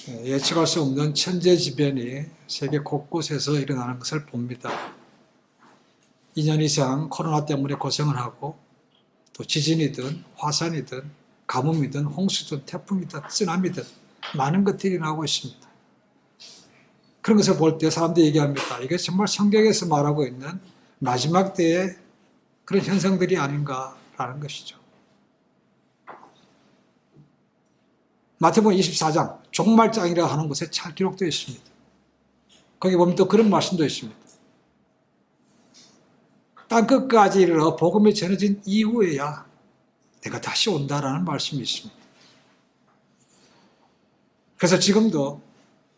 예측할 수 없는 천재지변이 세계 곳곳에서 일어나는 것을 봅니다. 2년 이상 코로나 때문에 고생을 하고 또 지진이든 화산이든 가뭄이든 홍수든 태풍이든 쓰나미든 많은 것들이 일어나고 있습니다. 그런 것을 볼 때 사람들이 얘기합니다. 이게 정말 성경에서 말하고 있는 마지막 때의 그런 현상들이 아닌가라는 것이죠. 마태복음 24장 종말장이라 하는 곳에 잘 기록되어 있습니다. 거기 보면 또 그런 말씀도 있습니다. 땅끝까지 이르러 복음이 전해진 이후에야 내가 다시 온다라는 말씀이 있습니다. 그래서 지금도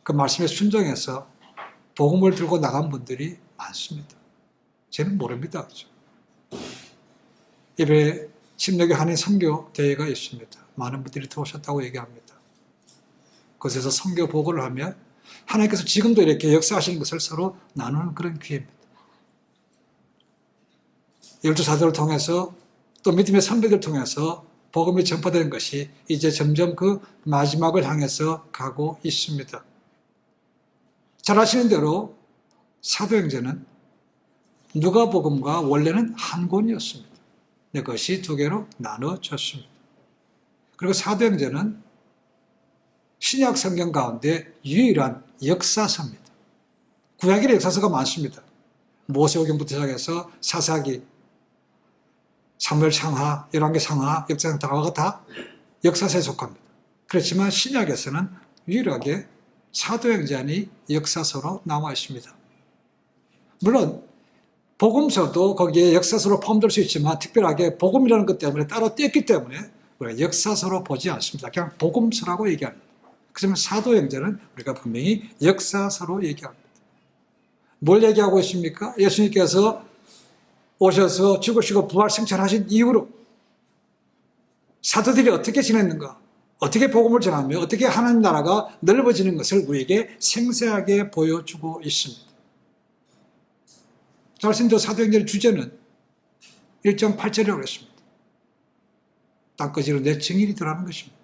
그 말씀에 순종해서 복음을 들고 나간 분들이 많습니다. 저는 모릅니다. 그렇죠? 예배 침례교 한인 선교 대회가 있습니다. 많은 분들이 들어오셨다고 얘기합니다. 그곳에서 선교 보고를 하면 하나님께서 지금도 이렇게 역사하시는 것을 서로 나누는 그런 기회입니다. 열두 사도를 통해서 또 믿음의 선배들을 통해서 복음이 전파되는 것이 이제 점점 그 마지막을 향해서 가고 있습니다. 잘 아시는 대로 사도행전은 누가복음과 원래는 한 권이었습니다. 그것이 두 개로 나눠졌습니다. 그리고 사도행전은 신약 성경 가운데 유일한 역사서입니다. 구약의 역사서가 많습니다. 모세오경부터 시작해서 사사기, 사무엘 상하, 열왕기 상하, 역사상 다가 다 역사서에 속합니다. 그렇지만 신약에서는 유일하게 사도행전이 역사서로 나와 있습니다. 물론 복음서도 거기에 역사서로 포함될 수 있지만 특별하게 복음이라는 것 때문에 따로 떼었기 때문에 우리가 역사서로 보지 않습니다. 그냥 복음서라고 얘기합니다. 그렇지만 사도행전은 우리가 분명히 역사서로 얘기합니다. 뭘 얘기하고 있습니까? 예수님께서 오셔서 죽으시고 부활 승천하신 이후로 사도들이 어떻게 지냈는가, 어떻게 복음을 전하며 어떻게 하나님 나라가 넓어지는 것을 우리에게 생생하게 보여주고 있습니다. 잘 말씀드린 사도행전의 주제는 1장 8절이라고 했습니다. 땅끝으로 내 증인이 들어가는 것입니다.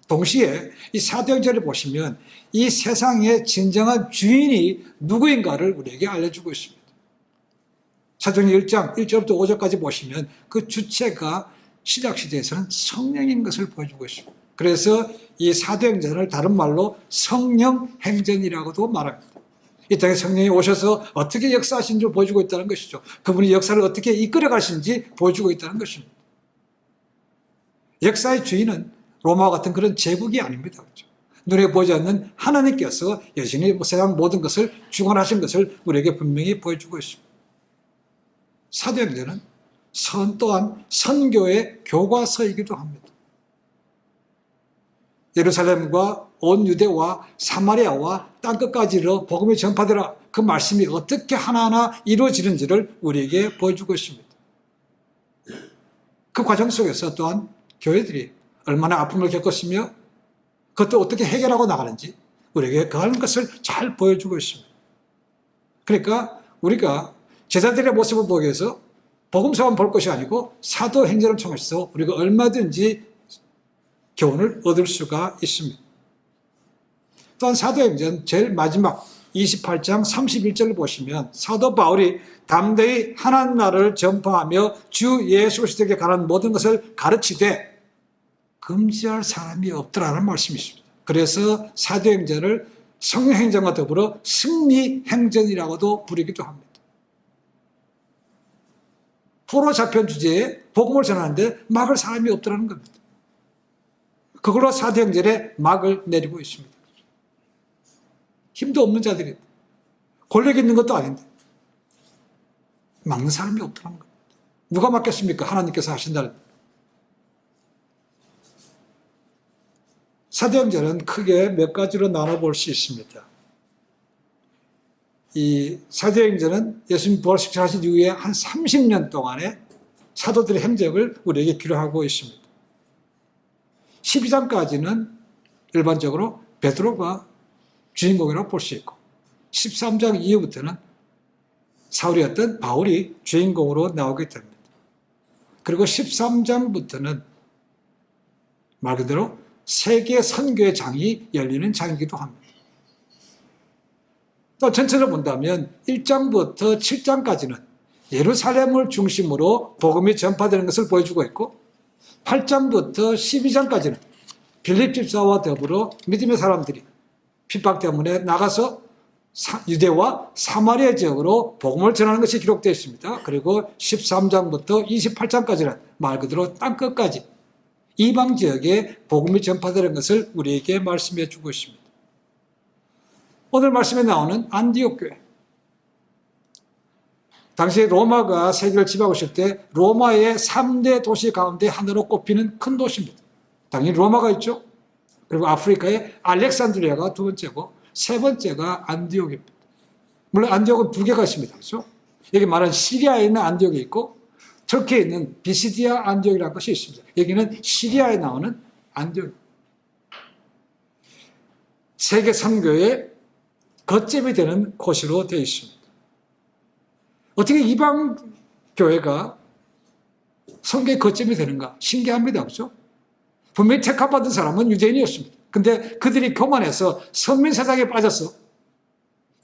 동시에 이 사도행전을 보시면 이 세상의 진정한 주인이 누구인가를 우리에게 알려주고 있습니다. 사도행전 1장 1절부터 5절까지 보시면 그 주체가 신약시대에서는 성령인 것을 보여주고 있습니다. 그래서 이 사도행전을 다른 말로 성령행전이라고도 말합니다. 이 땅에 성령이 오셔서 어떻게 역사하시는지 보여주고 있다는 것이죠. 그분이 역사를 어떻게 이끌어 가시는지 보여주고 있다는 것입니다. 역사의 주인은 로마와 같은 그런 제국이 아닙니다. 그렇죠? 눈에 보이지 않는 하나님께서 여전히 세상 모든 것을 주관하신 것을 우리에게 분명히 보여주고 있습니다. 사도행전은 또한 선교의 교과서이기도 합니다. 예루살렘과 온 유대와 사마리아와 땅끝까지 이르러 복음이 전파되라, 그 말씀이 어떻게 하나하나 이루어지는지를 우리에게 보여주고 있습니다. 그 과정 속에서 또한 교회들이 얼마나 아픔을 겪었으며 그것도 어떻게 해결하고 나가는지 우리에게 그런 것을 잘 보여주고 있습니다. 그러니까 우리가 제자들의 모습을 보기 위해서 복음서만 볼 것이 아니고 사도행전을 통해서 우리가 얼마든지 교훈을 얻을 수가 있습니다. 또한 사도행전 제일 마지막 28장 31절을 보시면 사도 바울이 담대히 하나님 나라를 전파하며 주 예수 그리스도에게 관한 모든 것을 가르치되 금지할 사람이 없더라는 말씀이 있습니다. 그래서 사도행전을 성령행전과 더불어 승리행전이라고도 부르기도 합니다. 포로 잡힌 주제에 복음을 전하는데 막을 사람이 없더라는 겁니다. 그걸로 사도행전에 막을 내리고 있습니다. 힘도 없는 자들이 권력 있는 것도 아닌데 막는 사람이 없더라는 겁니다. 누가 막겠습니까? 하나님께서 하신다는. 사도행전은 크게 몇 가지로 나눠볼 수 있습니다. 이 사도행전은 예수님 부활식사하신 이후에 한 30년 동안의 사도들의 행적을 우리에게 기록하고 있습니다. 12장까지는 일반적으로 베드로가 주인공이라고 볼 수 있고 13장 이후부터는 사울이었던 바울이 주인공으로 나오게 됩니다. 그리고 13장부터는 말 그대로 세계 선교의 장이 열리는 장이기도 합니다. 또 전체를 본다면 1장부터 7장까지는 예루살렘을 중심으로 복음이 전파되는 것을 보여주고 있고 8장부터 12장까지는 빌립 집사와 더불어 믿음의 사람들이 핍박 때문에 나가서 유대와 사마리아 지역으로 복음을 전하는 것이 기록되어 있습니다. 그리고 13장부터 28장까지는 말 그대로 땅끝까지 이방 지역에 복음이 전파되는 것을 우리에게 말씀해 주고 있습니다. 오늘 말씀에 나오는 안디옥 교회. 당시 로마가 세계를 지배하고 있을 때 로마의 3대 도시 가운데 하나로 꼽히는 큰 도시입니다. 당연히 로마가 있죠. 그리고 아프리카의 알렉산드리아가 두 번째고 세 번째가 안디옥입니다. 물론 안디옥은 두 개가 있습니다. 그렇죠? 여기 말하는 시리아에 있는 안디옥이 있고 터키에 있는 비시디아 안디옥이라는 것이 있습니다. 여기는 시리아에 나오는 안디옥입니다. 세계 선교의 거점이 되는 곳으로 되어 있습니다. 어떻게 이방 교회가 선교의 거점이 되는가? 신기합니다. 그렇죠? 분명히 택함받은 사람은 유대인이었습니다. 근데 그들이 교만해서 선민사상에 빠져서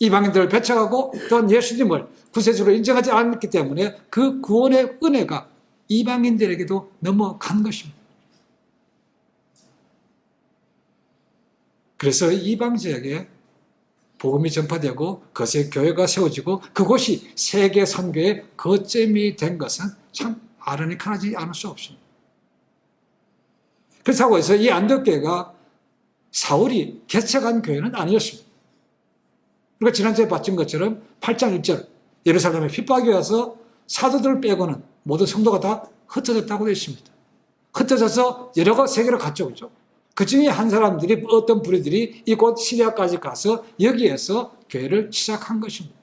이방인들을 배척하고 또한 예수님을 구세주로 인정하지 않았기 때문에 그 구원의 은혜가 이방인들에게도 넘어간 것입니다. 그래서 이방 지역에 복음이 전파되고 그것의 교회가 세워지고 그곳이 세계 선교의 거점이 된 것은 참 아이러니컬하지 않을 수 없습니다. 그렇다고 해서 이 안디옥교회가 사울이 개척한 교회는 아니었습니다. 우리가 지난주에 봤던 것처럼 8장 1절 예루살렘에 핍박이 와서 사도들 빼고는 모든 성도가 다 흩어졌다고 되어 있습니다. 흩어져서 여러 세계로 갔죠. 그렇죠? 그 중에 한 사람들이 어떤 부류들이 이곳 시리아까지 가서 여기에서 교회를 시작한 것입니다.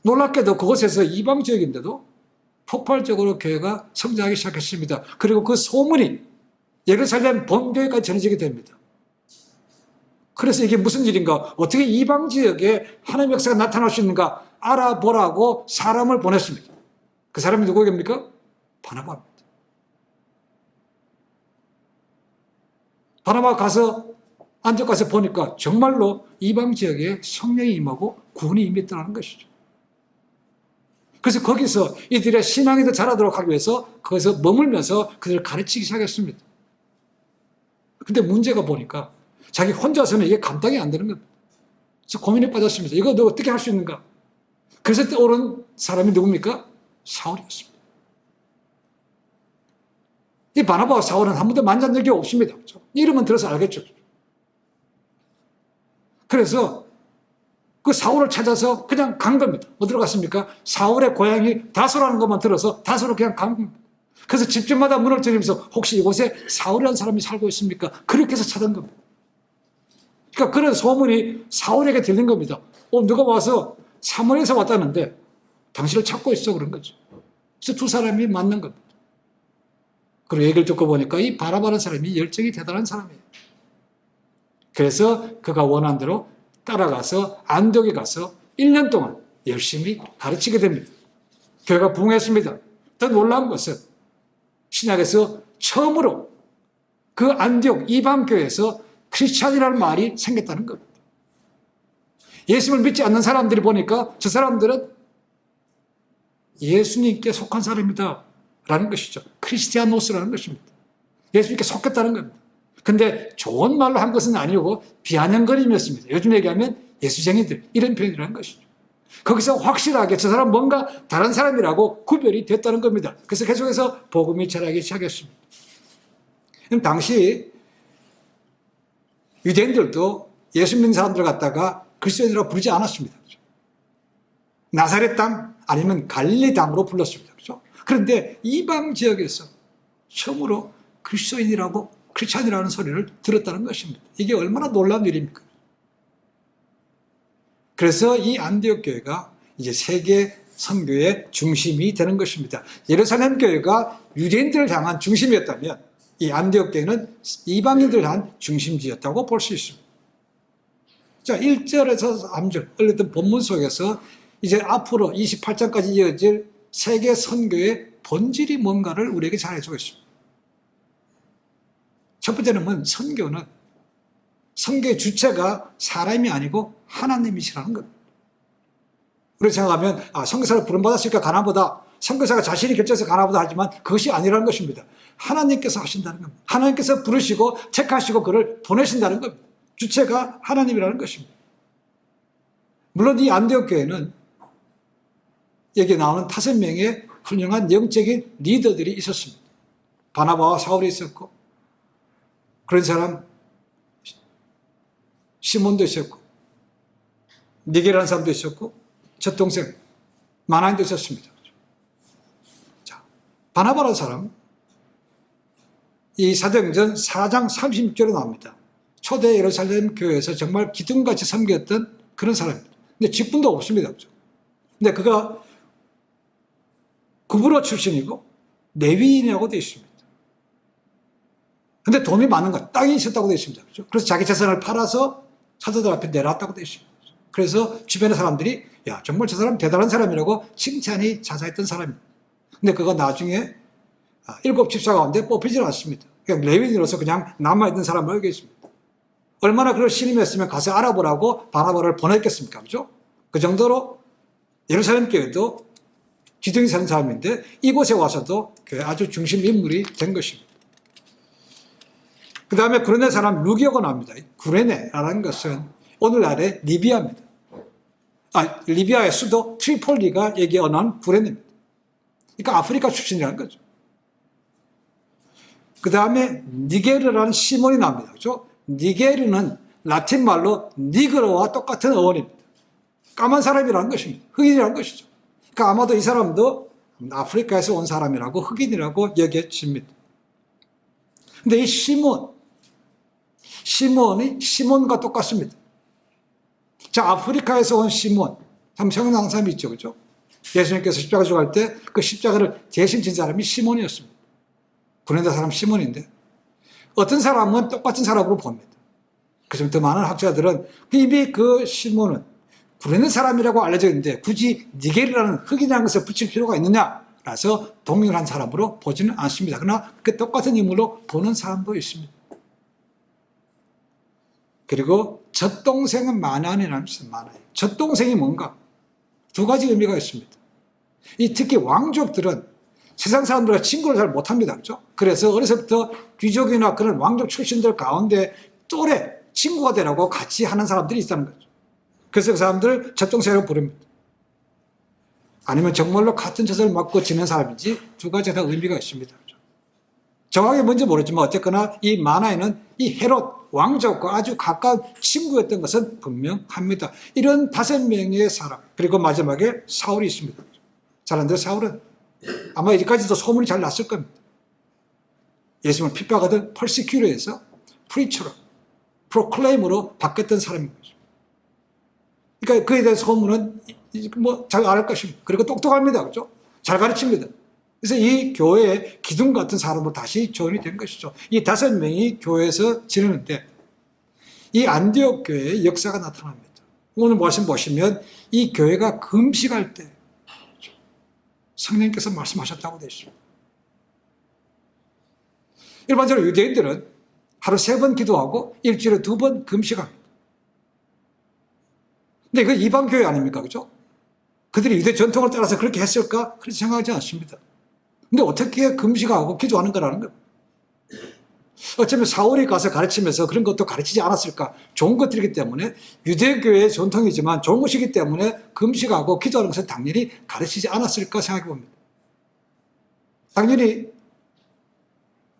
놀랍게도 그곳에서 이방 지역인데도 폭발적으로 교회가 성장하기 시작했습니다. 그리고 그 소문이 예루살렘 본교회까지 전해지게 됩니다. 그래서 이게 무슨 일인가? 어떻게 이방 지역에 하나님의 역사가 나타날 수 있는가? 알아보라고 사람을 보냈습니다. 그 사람이 누구입니까? 바나바입니다. 바나바 가서 안디옥 가서 보니까 정말로 이방 지역에 성령이 임하고 구원이 임했다는 것이죠. 그래서 거기서 이들의 신앙이 더 자라도록 하기 위해서 거기서 머물면서 그들을 가르치기 시작했습니다. 근데 문제가 보니까 자기 혼자서는 이게 감당이 안 되는 겁니다. 그래서 고민에 빠졌습니다. 이거 너 어떻게 할 수 있는가? 그래서 떠오른 사람이 누굽니까? 사울이었습니다. 이 바나바와 사울은 한 번도 만난 적이 없습니다. 그렇죠? 이름은 들어서 알겠죠. 그래서 그 사울을 찾아서 그냥 간 겁니다. 어디로 갔습니까? 사울의 고향이 다소라는 것만 들어서 다소로 그냥 간 겁니다. 그래서 집집마다 문을 두드리면서 혹시 이곳에 사울이라는 사람이 살고 있습니까? 그렇게 해서 찾은 겁니다. 그러니까 그런 소문이 사울에게 들린 겁니다. 누가 와서 사무엘에서 왔다는데 당신을 찾고 있어 그런 거죠. 그래서 두 사람이 만난 겁니다. 그리고 얘기를 듣고 보니까 이 바나바라는 사람이 열정이 대단한 사람이에요. 그래서 그가 원한 대로 따라가서 안디옥에 가서 1년 동안 열심히 가르치게 됩니다. 교회가 부흥했습니다. 더 놀라운 것은 신약에서 처음으로 그 안디옥 이방교회에서 크리스찬이라는 말이 생겼다는 겁니다. 예수님을 믿지 않는 사람들이 보니까 저 사람들은 예수님께 속한 사람이다 라는 것이죠. 크리스티아노스라는 것입니다. 예수님께 속했다는 겁니다. 근데 좋은 말로 한 것은 아니고 비아냥거림이었습니다. 요즘 얘기하면 예수쟁이들 이런 표현이라는 것이죠. 거기서 확실하게 저 사람 뭔가 다른 사람이라고 구별이 됐다는 겁니다. 그래서 계속해서 복음이 전하기 시작했습니다. 그럼 당시 유대인들도 예수 믿는 사람들 갖다가 그리스도인이라고 부르지 않았습니다. 나사렛 땅 아니면 갈릴리 땅으로 불렀습니다. 그렇죠? 그런데 이방 지역에서 처음으로 그리스도인이라고 크리스찬이라는 소리를 들었다는 것입니다. 이게 얼마나 놀라운 일입니까? 그래서 이 안디옥 교회가 이제 세계 선교의 중심이 되는 것입니다. 예루살렘 교회가 유대인들을 향한 중심이었다면 이 안디옥 교회는 이방인들을 향한 중심지였다고 볼 수 있습니다. 자, 1절에서 3절 얼렸던 본문 속에서 이제 앞으로 28장까지 이어질 세계 선교의 본질이 뭔가를 우리에게 잘해주고 있습니다. 첫 번째는 뭐냐면 선교의 주체가 사람이 아니고 하나님이시라는 겁니다. 우리가 생각하면 선교사를 부름받았으니까 가나보다, 선교사가 자신이 결정해서 가나보다 하지만 그것이 아니라는 것입니다. 하나님께서 하신다는 겁니다. 하나님께서 부르시고 택하시고 그를 보내신다는 겁니다. 주체가 하나님이라는 것입니다. 물론 이 안디옥 교회는 여기 나오는 5명의 훌륭한 영적인 리더들이 있었습니다. 바나바와 사울이 있었고, 그런 사람 시몬도 있었고, 니게라는 사람도 있었고, 첫 동생 마나인도 있었습니다. 자, 바나바라는 사람, 이 사도행전 4장 36절에 나옵니다. 초대 예루살렘 교회에서 정말 기둥같이 섬겼던 그런 사람입니다. 근데 직분도 없습니다. 근데 그가 구브로 출신이고 레위인이라고 되어 있습니다. 근데 돈이 많은 것, 땅이 있었다고 되어 있습니다. 그렇죠? 그래서 자기 재산을 팔아서 사도들 앞에 내놨다고 되어 있습니다. 그래서 주변의 사람들이 야, 정말 저 사람 대단한 사람이라고 칭찬이 자자했던 사람입니다. 근데 그가 나중에 7 집사 가운데 뽑히질 않습니다. 그냥 레위인으로서 그냥 남아있던 사람으로 여기 있습니다. 얼마나 그걸 신임했으면 가서 알아보라고 바나바를 보냈겠습니까? 그죠? 그 정도로 예루살렘 교회도 기둥이 서는 사람인데 이곳에 와서도 교회 아주 중심 인물이 된 것입니다. 그 다음에 구레네 사람 루기오가 나옵니다. 구레네라는 것은 오늘날의 리비아입니다. 리비아의 수도 트리폴리가 여기에 어난 구레네입니다. 그러니까 아프리카 출신이라는 거죠. 그 다음에 니게르라는 시몬이 나옵니다. 그렇죠? 니게르는 라틴 말로 니그로와 똑같은 어원입니다. 까만 사람이라는 것입니다. 흑인이라는 것이죠. 그러니까 아마도 이 사람도 아프리카에서 온 사람이라고 흑인이라고 여겨집니다. 근데 이 시몬이 시몬과 똑같습니다. 자, 아프리카에서 온 시몬, 참 생각나는 사람이 있죠. 그죠? 예수님께서 십자가 죽을 때 그 십자가를 대신 진 사람이 시몬이었습니다. 구레네 사람 시몬인데 어떤 사람은 똑같은 사람으로 봅니다. 그래서 더 많은 학자들은 이미 그 시몬은 구레네 사람이라고 알려져 있는데 굳이 니게르라는 흑인이라는 것을 붙일 필요가 있느냐? 라서 동일한 사람으로 보지는 않습니다. 그러나 그 똑같은 인물로 보는 사람도 있습니다. 그리고 젖동생은 마나니라는 것은 많아요. 젖동생이 뭔가? 2가지 의미가 있습니다. 특히 왕족들은 세상 사람들과 친구를 잘 못합니다. 그렇죠? 그래서 어려서부터 귀족이나 그런 왕족 출신들 가운데 또래 친구가 되라고 같이 하는 사람들이 있다는 거죠. 그래서 그 사람들을 젖동생이라고 부릅니다. 아니면 정말로 같은 젖을 먹고 지낸 사람인지 2가지 다 의미가 있습니다. 정확히 뭔지 모르지만 어쨌거나 이 마나에는 이 헤롯 왕족과 아주 가까운 친구였던 것은 분명합니다. 이런 5명의 사람, 그리고 마지막에 사울이 있습니다. 잘 안 돼요. 사울은 아마 여기까지도 소문이 잘 났을 겁니다. 예수님을 핍박하던 퍼시큐러에서 프리처로, 프로클레임으로 바뀌었던 사람인 거죠. 그러니까 그에 대한 소문은 잘 알 것입니다. 그리고 똑똑합니다. 그렇죠? 잘 가르칩니다. 그래서 이 교회의 기둥 같은 사람으로 다시 조인이 된 것이죠. 이 5명이 교회에서 지내는데 이 안디옥 교회의 역사가 나타납니다. 오늘 말씀 보시면 이 교회가 금식할 때 성령님께서 말씀하셨다고 되어 있습니다. 일반적으로 유대인들은 하루 3번 기도하고 일주일에 2번 금식합니다. 근데 그 이방 교회 아닙니까? 그죠? 그들이 유대 전통을 따라서 그렇게 했을까? 그렇게 생각하지 않습니다. 근데 어떻게 금식하고 기도하는 거라는 거예요. 어쩌면 사울이 가서 가르치면서 그런 것도 가르치지 않았을까? 좋은 것들이기 때문에 유대교회의 전통이지만 좋은 것이기 때문에 금식하고 기도하는 것은 당연히 가르치지 않았을까 생각해 봅니다. 당연히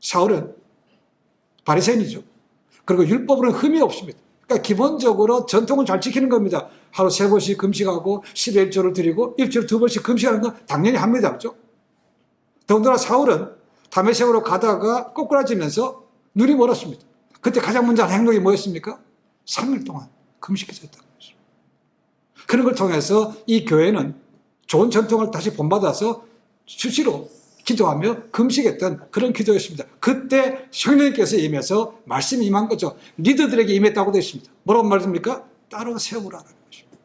사울은 바리새인이죠. 그리고 율법으로는 흠이 없습니다. 그러니까 기본적으로 전통은 잘 지키는 겁니다. 하루 3번씩 금식하고 10의 1조를 드리고 일주일에 2번씩 금식하는 건 당연히 합니다. 그렇죠? 더군다나 사울은 다메섹으로 가다가 꼬꾸라지면서 눈이 멀었습니다. 그때 가장 먼저 한 행동이 뭐였습니까? 3일 동안 금식했었다는 것이죠. 그런 걸 통해서 이 교회는 좋은 전통을 다시 본받아서 수시로 기도하며 금식했던 그런 기도였습니다. 그때 성령님께서 임해서 말씀이 임한 거죠. 리더들에게 임했다고 되어 있습니다. 뭐라고 말씀입니까? 따로 세우라는 것입니다.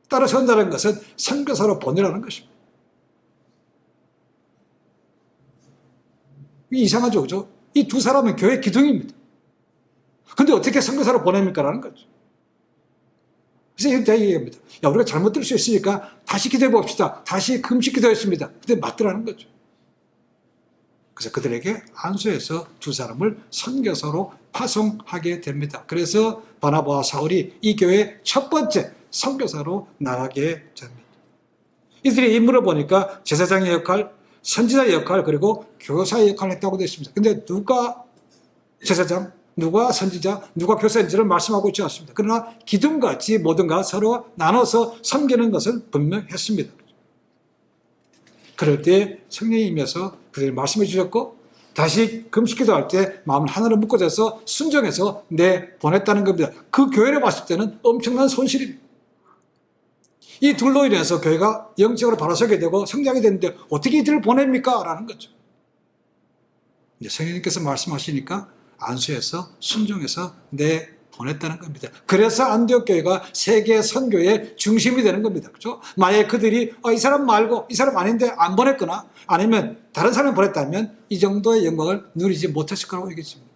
따로 세운다는 것은 선교사로 보내라는 것입니다. 이상하죠, 그죠? 이 두 사람은 교회 기둥입니다. 근데 어떻게 선교사로 보냅니까? 라는 거죠. 그래서 이렇게 얘기합니다. 야, 우리가 잘못 들을 수 있으니까 다시 기도해 봅시다. 다시 금식 기도했습니다. 근데 맞더라는 거죠. 그래서 그들에게 안수해서 두 사람을 선교사로 파송하게 됩니다. 그래서 바나바와 사울이 이 교회의 첫 번째 선교사로 나가게 됩니다. 이들의 인물을 보니까 제사장의 역할, 선지자의 역할, 그리고 교사의 역할을 했다고 되어 있습니다. 근데 누가 제사장, 누가 선지자, 누가 교사인지를 말씀하고 있지 않습니다. 그러나 기둥같이 모든가 서로 나눠서 섬기는 것은 분명했습니다. 그럴 때 성령이 임해서 그들이 말씀해 주셨고 다시 금식기도 할 때 마음을 하나로 묶어져서 순종해서 보냈다는 겁니다. 그 교회를 봤을 때는 엄청난 손실입니다. 이 둘로 인해서 교회가 영적으로 바로 서게 되고 성장이 되는데 어떻게 이들을 보냅니까? 라는 거죠. 이제 성령님께서 말씀하시니까 안수해서 순종해서 보냈다는 겁니다. 그래서 안디옥 교회가 세계 선교의 중심이 되는 겁니다. 그렇죠? 만약에 그들이 이 사람 말고 이 사람 아닌데 안 보냈거나 아니면 다른 사람을 보냈다면 이 정도의 영광을 누리지 못했을 거라고 얘기했습니다.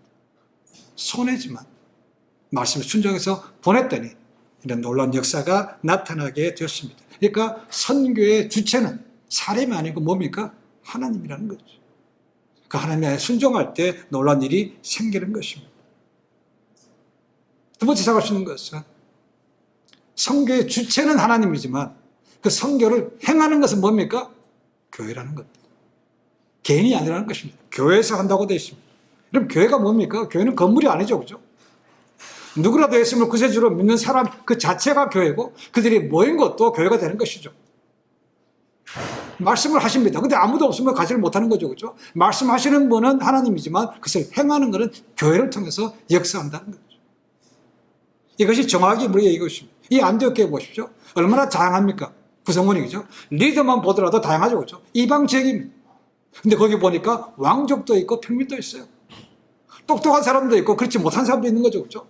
손해지만 말씀을 순종해서 보냈더니 이런 놀라운 역사가 나타나게 되었습니다. 그러니까 선교의 주체는 사람이 아니고 뭡니까? 하나님이라는 거죠. 그 하나님에 순종할 때 놀라운 일이 생기는 것입니다. 두 번째 생각할 수 있는 것은 선교의 주체는 하나님이지만 그 선교를 행하는 것은 뭡니까? 교회라는 것. 개인이 아니라는 것입니다. 교회에서 한다고 되어 있습니다. 그럼 교회가 뭡니까? 교회는 건물이 아니죠. 그죠? 누구라도 예수님을 구세주로 믿는 사람 그 자체가 교회고 그들이 모인 것도 교회가 되는 것이죠. 말씀을 하십니다. 근데 아무도 없으면 가지를 못하는 거죠. 그죠? 말씀하시는 분은 하나님이지만 그것을 행하는 것은 교회를 통해서 역사한다는 거죠. 이것이 정확히 우리의 이것입니다. 이 안디옥 교회 보십시오. 얼마나 다양합니까? 구성원이 그죠? 리더만 보더라도 다양하죠. 그죠? 이방 지역입니다. 근데 거기 보니까 왕족도 있고 평민도 있어요. 똑똑한 사람도 있고 그렇지 못한 사람도 있는 거죠. 그죠?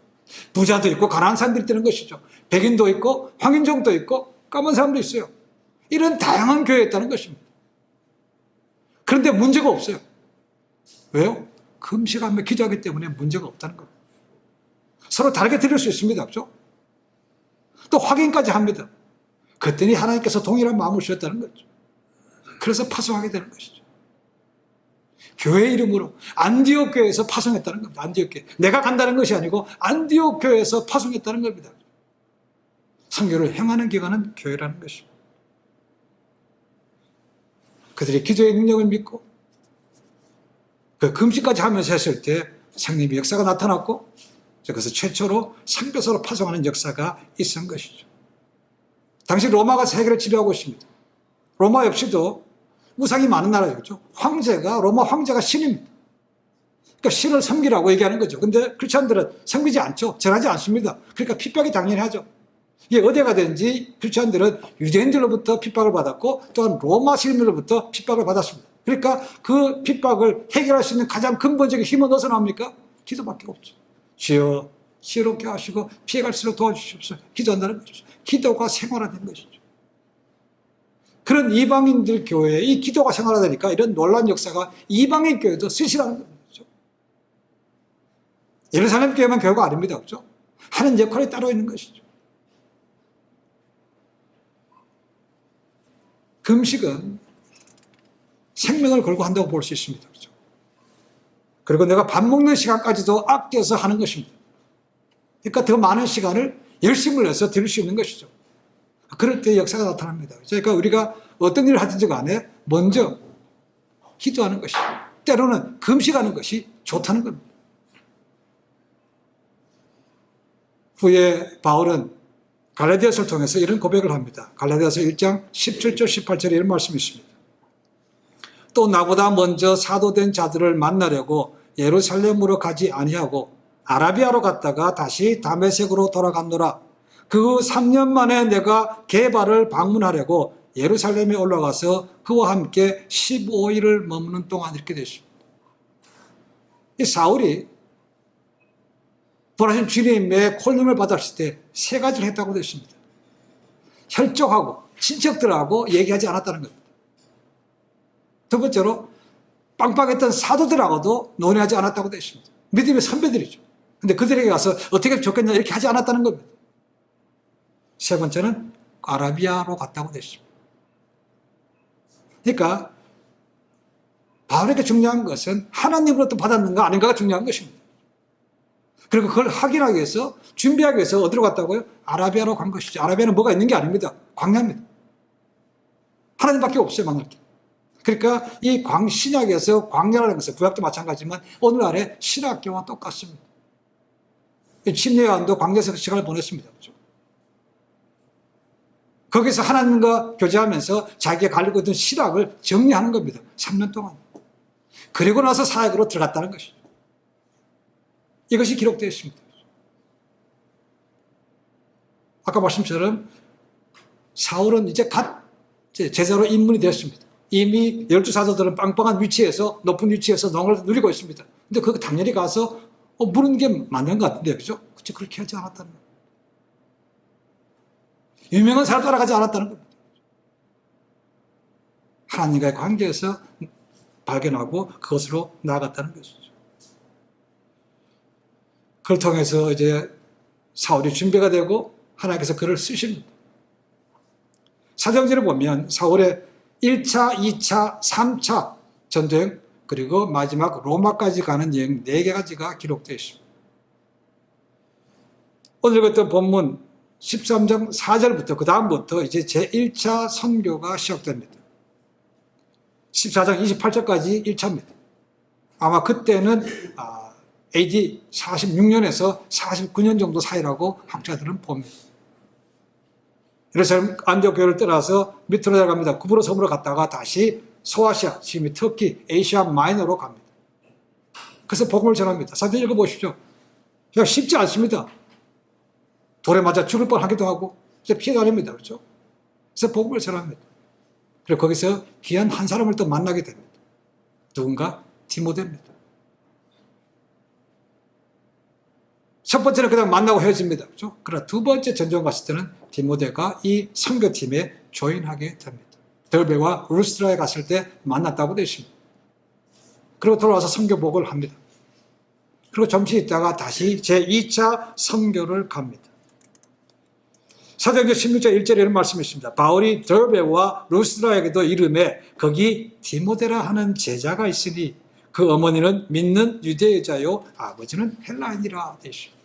부자도 있고 가난한 사람들이 있다는 것이죠. 백인도 있고 황인종도 있고 까만 사람도 있어요. 이런 다양한 교회에 있다는 것입니다. 그런데 문제가 없어요. 왜요? 금식하며 기도하기 때문에 문제가 없다는 겁니다. 서로 다르게 들을 수 있습니다. 그렇죠? 또 확인까지 합니다. 그랬더니 하나님께서 동일한 마음을 주셨다는 거죠. 그래서 파송하게 되는 것이죠. 교회 이름으로 안디옥 교회에서 파송했다는 겁니다. 안디옥 교회. 내가 간다는 것이 아니고 안디옥 교회에서 파송했다는 겁니다. 선교를 행하는 기관은 교회라는 것입니다. 그들이 기도의 능력을 믿고 그 금식까지 하면서 했을 때 성령의 역사가 나타났고 그래서 최초로 선교사로 파송하는 역사가 있었던 것이죠. 당시 로마가 세계를 지배하고 있습니다. 로마 역시도 우상이 많은 나라죠. 그렇죠? 로마 황제가 신입니다. 그러니까 신을 섬기라고 얘기하는 거죠. 근데 크리스찬들은 섬기지 않죠. 전하지 않습니다. 그러니까 핍박이 당연히 하죠. 이게 어디에 가든지 크리스찬들은 유대인들로부터 핍박을 받았고 또한 로마 시민들로부터 핍박을 받았습니다. 그러니까 그 핍박을 해결할 수 있는 가장 근본적인 힘은 어디서 나옵니까? 기도밖에 없죠. 주여 지혜롭게 하시고 피해갈수록 도와주십시오. 기도한다는 것이죠. 기도가 생활화된 것이죠. 그런 이방인들 교회에 이 기도가 생활화되니까 이런 놀라운 역사가 이방인 교회도 스시라는 거죠. 예루살렘 교회만 교회가 아닙니다. 그렇죠? 하는 역할이 따로 있는 것이죠. 금식은 생명을 걸고 한다고 볼 수 있습니다. 그렇죠? 그리고 내가 밥 먹는 시간까지도 아껴서 하는 것입니다. 그러니까 더 많은 시간을 열심을 내서 드릴 수 있는 것이죠. 그럴 때 역사가 나타납니다. 그러니까 우리가 어떤 일을 하든지 간에 먼저 기도하는 것이, 때로는 금식하는 것이 좋다는 겁니다. 후에 바울은 갈라디아서를 통해서 이런 고백을 합니다. 갈라디아서 1장 17절 18절에 이런 말씀이 있습니다. 또 나보다 먼저 사도된 자들을 만나려고 예루살렘으로 가지 아니하고 아라비아로 갔다가 다시 다메섹으로 돌아갔노라. 그 3년 만에 내가 게바를 방문하려고 예루살렘에 올라가서 그와 함께 15일을 머무는 동안 이렇게 됐습니다. 이 사울이 부활하신 주님의 콜림을 받았을 때 세 가지를 했다고 됐습니다. 혈족하고 친척들하고 얘기하지 않았다는 겁니다. 두 번째로 빵빵했던 사도들하고도 논의하지 않았다고 되어 있습니다. 믿음의 선배들이죠. 근데 그들에게 가서 어떻게 하면 좋겠냐 이렇게 하지 않았다는 겁니다. 세 번째는 아라비아로 갔다고 되어 있습니다. 그러니까 바울에게 중요한 것은 하나님으로부터 받았는가 아닌가가 중요한 것입니다. 그리고 그걸 확인하기 위해서 준비하기 위해서 어디로 갔다고요? 아라비아로 간 것이죠. 아라비아는 뭐가 있는 게 아닙니다. 광야입니다. 하나님밖에 없어요, 만날 때. 그러니까 이 신약에서 광야라는 것은 구약도 마찬가지지만 오늘날의 신학교와 똑같습니다. 침례요한도 광야에서 시간을 보냈습니다. 그렇죠? 거기서 하나님과 교제하면서 자기가 가지고 있던 신학을 정리하는 겁니다. 3년 동안. 그리고 나서 사역으로 들어갔다는 것이죠. 이것이 기록되어 있습니다. 아까 말씀처럼 사울은 이제 제자로 입문이 되었습니다. 이미 12사도들은 빵빵한 위치에서 높은 위치에서 농을 누리고 있습니다. 근데 그거 당연히 가서 물은 게 맞는 것 같은데 그죠? 그치, 그렇게 하지 않았다는 거예요. 유명한 사람 따라가지 않았다는 겁니다. 하나님과의 관계에서 발견하고 그것으로 나아갔다는 것이죠. 그걸 통해서 이제 사울이 준비가 되고 하나님께서 그를 쓰십니다. 사도행전을 보면 사울의 1차, 2차, 3차 전도행 그리고 마지막 로마까지 가는 여행 4가지가 기록되어 있습니다. 오늘 읽었던 본문 13장 4절부터 그 다음부터 이제 제1차 선교가 시작됩니다. 14장 28절까지 1차입니다. 아마 그때는 AD 46년에서 49년 정도 사이라고 학자들은 봅니다. 예루살렘 안디옥 교회를 떠나서 밑으로 내려갑니다. 구브로 섬으로 갔다가 다시 소아시아, 지금 터키, 아시아 마이너로 갑니다. 그래서 복음을 전합니다. 사도 읽어보십시오. 그냥 쉽지 않습니다. 돌에 맞아 죽을 뻔하기도 하고 피해 다닙니다. 그렇죠? 그래서 복음을 전합니다. 그리고 거기서 귀한 한 사람을 또 만나게 됩니다. 누군가? 디모데입니다. 첫 번째는 그냥 만나고 헤어집니다. 그렇죠? 그러나 두 번째 전쟁 갔을 때는 디모데가 이 선교팀에 조인하게 됩니다. 더베와 루스드라에 갔을 때 만났다고 되어 있습니다. 그리고 돌아와서 선교복을 합니다. 그리고 잠시 있다가 다시 제2차 선교를 갑니다. 사도행전 16장 1절에 이런 말씀이 있습니다. 바울이 더베와 루스드라에게도 이름에 거기 디모데라 하는 제자가 있으니 그 어머니는 믿는 유대 여자요 아버지는 헬라인이라 되어 있습니다.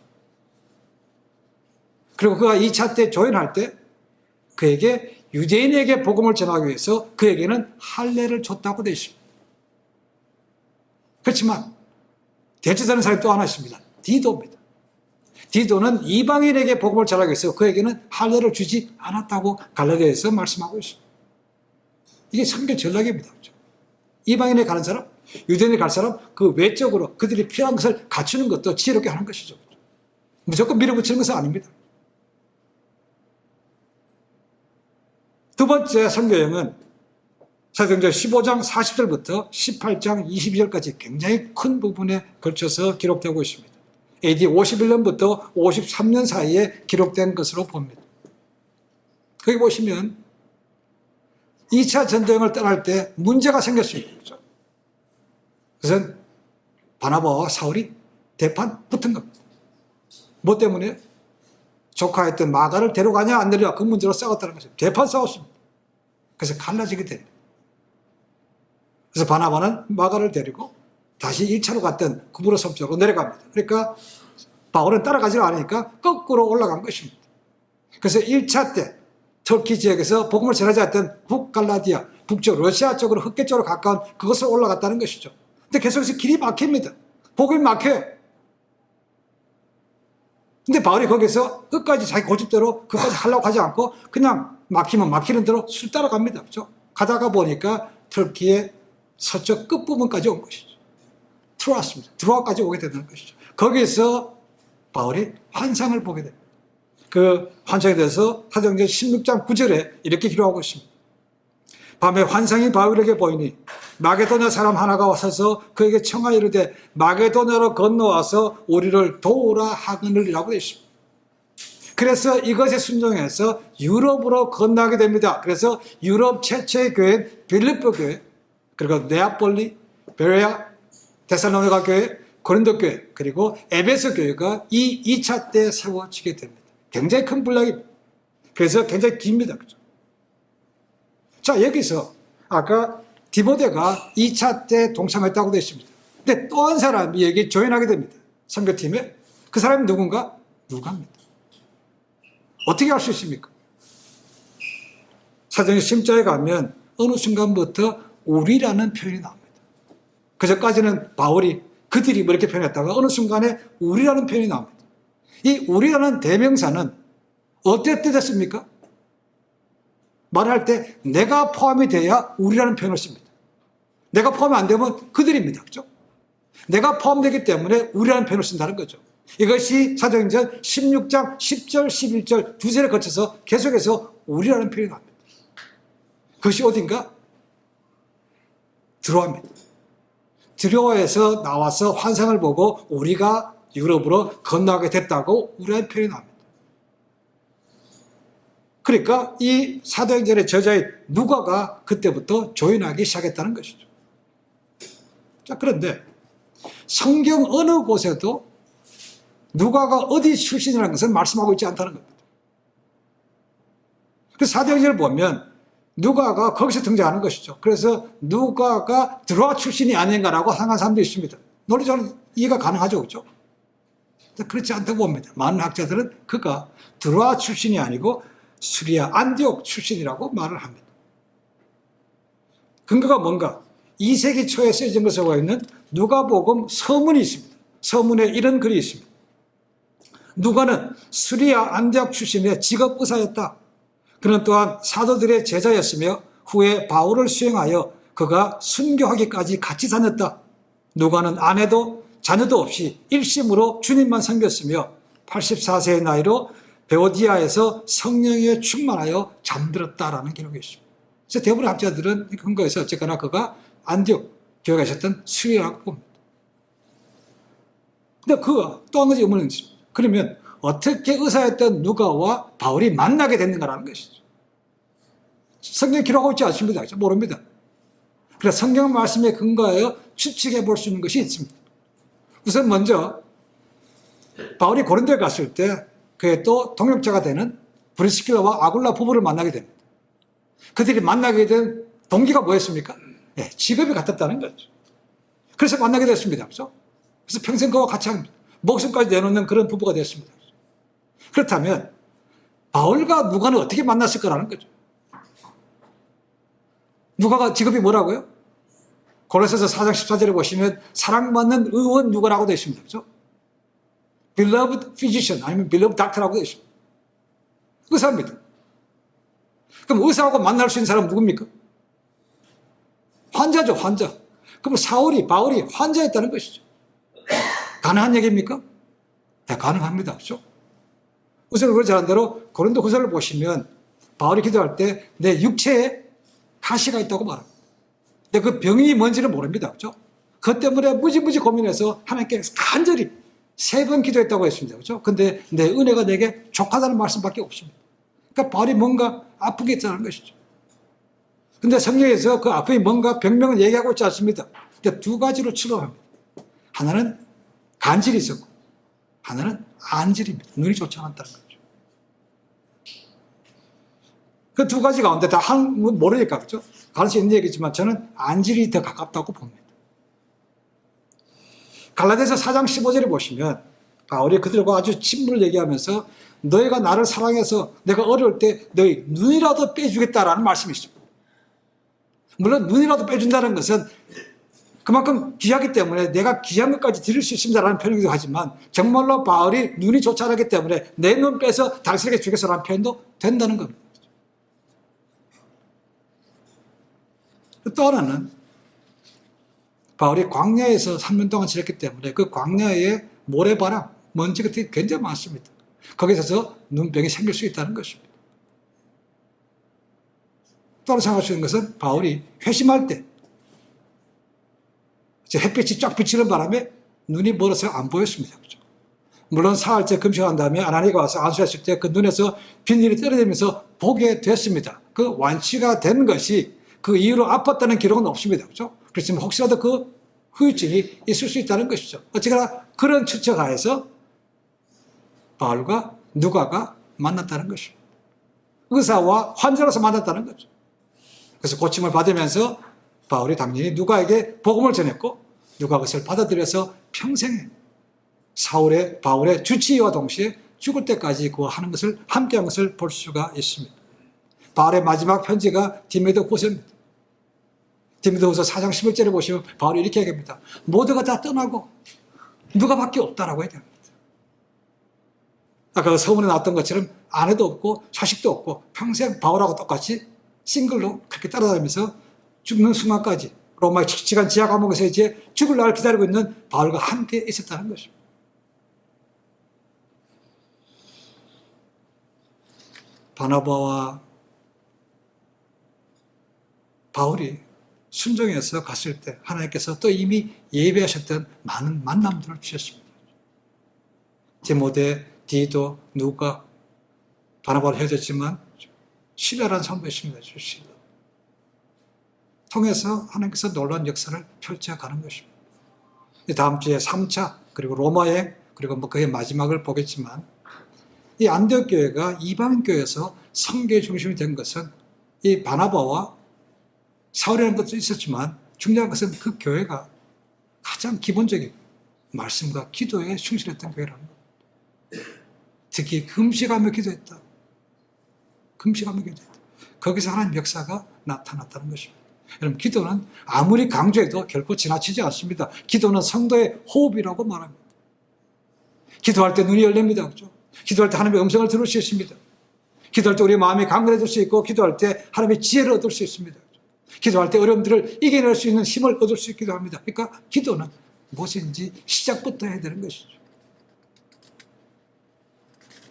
그리고 그가 2차 때 조인할 때 그에게 유대인에게 복음을 전하기 위해서 그에게는 할례를 줬다고 되어 있습니다. 그렇지만 대체되는 사람이 또 하나 있습니다. 디도입니다. 디도는 이방인에게 복음을 전하기 위해서 그에게는 할례를 주지 않았다고 갈라디아에서 말씀하고 있습니다. 이게 선교 전략입니다. 그렇죠? 이방인에 가는 사람, 유대인에 갈 사람 그 외적으로 그들이 필요한 것을 갖추는 것도 지혜롭게 하는 것이죠. 무조건 밀어붙이는 것은 아닙니다. 두 번째 선교여행은 사도행전 15장 40절부터 18장 22절까지 굉장히 큰 부분에 걸쳐서 기록되고 있습니다. AD 51년부터 53년 사이에 기록된 것으로 봅니다. 거기 보시면 2차 전도여행을 떠날 때 문제가 생겼습니다. 그렇죠? 그래서 바나바와 사울이 대판 붙은 겁니다. 뭐 때문에? 조카였던 마가를 데려가냐 안 데려가 그 문제로 싸웠다는 것입니다. 대판 싸웠습니다. 그래서 갈라지게 됩니다. 그래서 바나바는 마가를 데리고 다시 1차로 갔던 구브로 섬 쪽으로 내려갑니다. 그러니까 바울은 따라가지 않으니까 거꾸로 올라간 것입니다. 그래서 1차 때 터키 지역에서 복음을 전하지 않았던 북갈라디아, 북쪽 러시아 쪽으로 흑계 쪽으로 가까운 그것으로 올라갔다는 것이죠. 근데 계속해서 길이 막힙니다. 복음이 막혀요. 근데 바울이 거기서 끝까지 자기 고집대로 그것까지 하려고 하지 않고 그냥 막히면 막히는 대로 술 따라갑니다. 그렇죠? 가다가 보니까 터키의 서쪽 끝부분까지 온 것이죠. 들어왔습니다. 들어와까지 오게 되는 것이죠. 거기서 바울이 환상을 보게 됩니다. 그 환상에 대해서 사도행전 16장 9절에 이렇게 기록하고 있습니다. 밤에 환상이 바울에게 보이니 마게도냐 사람 하나가 와서 그에게 청하여 이르되 마게도냐로 건너와서 우리를 도우라 하거늘이라고 되어 있습니다. 그래서 이것에 순종해서 유럽으로 건너게 됩니다. 그래서 유럽 최초의 교회인 빌립보 교회, 그리고 네아폴리, 베레아, 데살로니가 교회, 고린도 교회, 그리고 에베소 교회가 이 2차 때 세워지게 됩니다. 굉장히 큰 분량입니다. 그래서 굉장히 깁니다. 그죠? 자, 여기서 아까 디모데가 2차 때 동참했다고 되어 있습니다. 근데 또 한 사람이 여기 조인하게 됩니다. 선교팀에. 그 사람이 누군가? 누가입니다. 어떻게 알 수 있습니까? 사도행전 10장에 가면 어느 순간부터 우리라는 표현이 나옵니다. 그전까지는 바울이 그들이 뭐 이렇게 표현했다가 어느 순간에 우리라는 표현이 나옵니다. 이 우리라는 대명사는 어때 됐습니까? 말할 때 내가 포함이 돼야 우리라는 표현을 씁니다. 내가 포함이 안 되면 그들입니다. 그렇죠? 내가 포함되기 때문에 우리라는 표현을 쓴다는 거죠. 이것이 사도행전 16장 10절, 11절 두 절에 거쳐서 계속해서 우리라는 표현이 나옵니다. 그것이 어딘가? 드로아입니다. 드로아에서 나와서 환상을 보고 우리가 유럽으로 건너가게 됐다고 우리라는 표현이 나옵니다. 그러니까 이 사도행전의 저자인 누가가 그때부터 조인하기 시작했다는 것이죠. 자, 그런데 성경 어느 곳에도 누가가 어디 출신이라는 것을 말씀하고 있지 않다는 겁니다. 그래서 사도행전을 보면 누가가 거기서 등장하는 것이죠. 그래서 누가가 드로아 출신이 아닌가라고 생각하는 사람도 있습니다. 논리적으로 이해가 가능하죠. 그렇죠? 그렇지 않다고 봅니다. 많은 학자들은 그가 드로아 출신이 아니고 수리아 안디옥 출신이라고 말을 합니다. 근거가 뭔가? 2세기 초에 쓰여진 것으로 보고 있는 누가복음 서문이 있습니다. 서문에 이런 글이 있습니다. 누가는 수리아 안디옥 출신의 직업 의사였다. 그는 또한 사도들의 제자였으며 후에 바울을 수행하여 그가 순교하기까지 같이 다녔다. 누가는 아내도 자녀도 없이 일심으로 주님만 섬겼으며 84세의 나이로 베오디아에서 성령에 충만하여 잠들었다라는 기록이 있습니다. 그래서 대부분의 학자들은 근거에서 어쨌거나 그가 안디옥 교회가 있었던 수리아라고 봅니다. 근데 그가 또 한 가지 의문이 있습니다. 그러면 어떻게 의사였던 누가와 바울이 만나게 됐는가라는 것이죠. 성경에 기록하고 있지 않습니다. 모릅니다. 그래서 성경 말씀에 근거하여 추측해 볼 수 있는 것이 있습니다. 우선 먼저 바울이 고린도에 갔을 때 그의 또 동역자가 되는 브리스킬라와 아굴라 부부를 만나게 됩니다. 그들이 만나게 된 동기가 뭐였습니까? 네, 직업이 같았다는 거죠. 그래서 만나게 됐습니다. 그렇죠? 그래서 평생 그와 같이 합니다. 목숨까지 내놓는 그런 부부가 됐습니다. 그렇다면 바울과 누가는 어떻게 만났을 거라는 거죠. 누가가 직업이 뭐라고요? 고린도서 4장 14절에 보시면 사랑받는 의원 누가라고 되어 있습니다. 그렇죠? beloved physician 아니면 beloved doctor라고 되어 있습니다. 의사입니다. 그럼 의사하고 만날 수 있는 사람은 누굽니까? 환자죠, 환자. 그럼 바울이 환자였다는 것이죠. 가능한 얘기입니까? 네, 가능합니다. 그렇죠? 우선 그걸 잘한 대로 고린도 후서를 보시면 바울이 기도할 때 내 육체에 가시가 있다고 말합니다. 근데 그 병이 뭔지는 모릅니다. 그렇죠? 그것 때문에 무지무지 고민해서 하나님께 간절히 3번 기도했다고 했습니다. 그렇죠? 근데 내 은혜가 내게 족하다는 말씀밖에 없습니다. 그러니까 바울이 뭔가 아프게 했다는 것이죠. 근데 성경에서 그 아픔이 뭔가 병명을 얘기하고 있지 않습니다. 근데 두 가지로 추론합니다. 하나는 간질이 있었고 하나는 안질입니다. 눈이 좋지 않았다는 거죠. 그 두 가지 가운데 다 모르니까 그렇죠? 가르쳐 있는 얘기지만 저는 안질이 더 가깝다고 봅니다. 갈라디아서 4장 15절에 보시면 바울이 그들과 아주 친분을 얘기하면서 너희가 나를 사랑해서 내가 어려울 때 너희 눈이라도 빼주겠다라는 말씀이 있습니다. 물론 눈이라도 빼준다는 것은 그만큼 귀하기 때문에 내가 귀한 것까지 드릴 수 있습니다라는 표현이기도 하지만 정말로 바울이 눈이 좋지 않았기 때문에 내 눈 빼서 당신에게 주겠어라는 표현도 된다는 겁니다. 또 하나는 바울이 광야에서 3년 동안 지냈기 때문에 그 광야에 모래바람, 먼지 같은 게 굉장히 많습니다. 거기서 눈병이 생길 수 있다는 것입니다. 또 하나 생각할 수 있는 것은 바울이 회심할 때 햇빛이 쫙 비치는 바람에 눈이 멀어서 안 보였습니다. 그렇죠? 물론 사흘째 금식한 다음에 아나니가 와서 안수했을 때 그 눈에서 비닐이 떨어지면서 보게 됐습니다. 그 완치가 된 것이 그 이후로 아팠다는 기록은 없습니다. 그렇죠? 그렇지만 혹시라도 그 후유증이 있을 수 있다는 것이죠. 어쨌거나 그런 추측하에서 바울과 누가가 만났다는 것이죠. 의사와 환자로서 만났다는 거죠. 그래서 고침을 받으면서 바울이 당연히 누가에게 복음을 전했고 누가 그것을 받아들여서 평생에 바울의 주치의와 동시에 죽을 때까지 그 하는 것을 함께한 것을 볼 수가 있습니다. 바울의 마지막 편지가 디모데후서입니다. 디모데후서 4장 11절에 보시면 바울이 이렇게 얘기합니다. 모두가 다 떠나고 누가밖에 없다라고 얘기합니다. 아까 서문에 나왔던 것처럼 아내도 없고 자식도 없고 평생 바울하고 똑같이 싱글로 그렇게 따라다니면서 죽는 순간까지 로마 칙칙한 지하 감옥에서 이제 죽을 날을 기다리고 있는 바울과 함께 있었다는 것입니다. 바나바와 바울이 순종해서 갔을 때 하나님께서 또 이미 예배하셨던 많은 만남들을 주셨습니다. 디모데, 디도, 누가, 바나바로 헤어졌지만 시라라는 사람도 있습니다. 시라. 통해서 하나님께서 놀라운 역사를 펼쳐가는 것입니다. 다음 주에 3차 그리고 로마 여행 그리고 뭐 그의 마지막을 보겠지만 이 안디옥 교회가 이방 교회에서 선교의 중심이 된 것은 이 바나바와 사울이라는 것도 있었지만 중요한 것은 그 교회가 가장 기본적인 말씀과 기도에 충실했던 교회라는 것. 특히 금식하며 기도했다. 금식하며 기도했다. 거기서 하나님 역사가 나타났다는 것입니다. 여러분 기도는 아무리 강조해도 결코 지나치지 않습니다. 기도는 성도의 호흡이라고 말합니다. 기도할 때 눈이 열립니다. 그렇죠? 기도할 때 하나님의 음성을 들을 수 있습니다. 기도할 때 우리의 마음이 강건해질 수 있고 기도할 때 하나님의 지혜를 얻을 수 있습니다. 기도할 때 어려움들을 이겨낼 수 있는 힘을 얻을 수 있기도 합니다. 그러니까 기도는 무엇인지 시작부터 해야 되는 것이죠.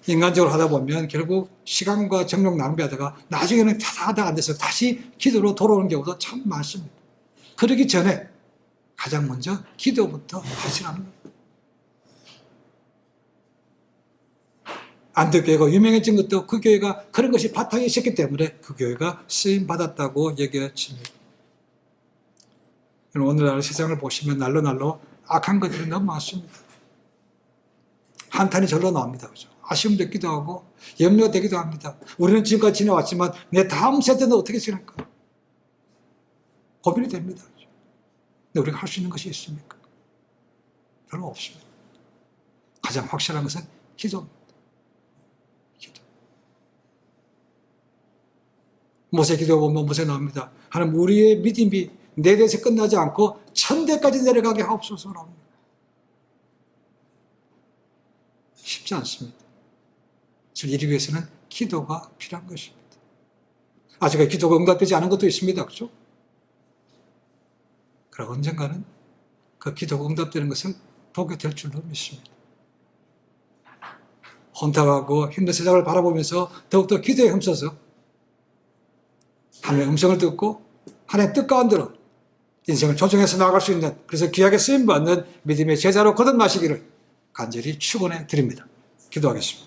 인간적으로 하다 보면 결국 시간과 정력 낭비하다가 나중에는 하다가 안 돼서 다시 기도로 돌아오는 경우도 참 많습니다. 그러기 전에 가장 먼저 기도부터 하시라는 거예요. 안디옥 교회가 유명해진 것도 그 교회가 그런 것이 바탕에 있었기 때문에 그 교회가 쓰임받았다고 얘기해집니다. 오늘날 세상을 보시면 날로 악한 것들이 너무 많습니다. 한탄이 절로 나옵니다. 그죠? 아쉬움도 있기도 하고 염려가 되기도 합니다. 우리는 지금까지 지내왔지만 내 다음 세대는 어떻게 지낼까? 고민이 됩니다. 근데 우리가 할 수 있는 것이 있습니까? 별로 없습니다. 가장 확실한 것은 기도입니다. 기도. 모세 기도 보면 모세 나옵니다. 하나님 우리의 믿음이 내 대에서 끝나지 않고 천대까지 내려가게 하옵소서라고 합니다. 쉽지 않습니다. 이를 위해서는 기도가 필요한 것입니다. 아직 기도가 응답되지 않은 것도 있습니다. 그렇죠? 그러나 언젠가는 그 기도가 응답되는 것을 보게 될 줄로 믿습니다. 혼탁하고 힘든 세상을 바라보면서 더욱더 기도에 힘써서 하나님의 음성을 듣고 하나님의 뜻 가운데로 인생을 조정해서 나아갈 수 있는 그래서 귀하게 쓰임받는 믿음의 제자로 거듭나시기를 간절히 축원해 드립니다. 기도하겠습니다.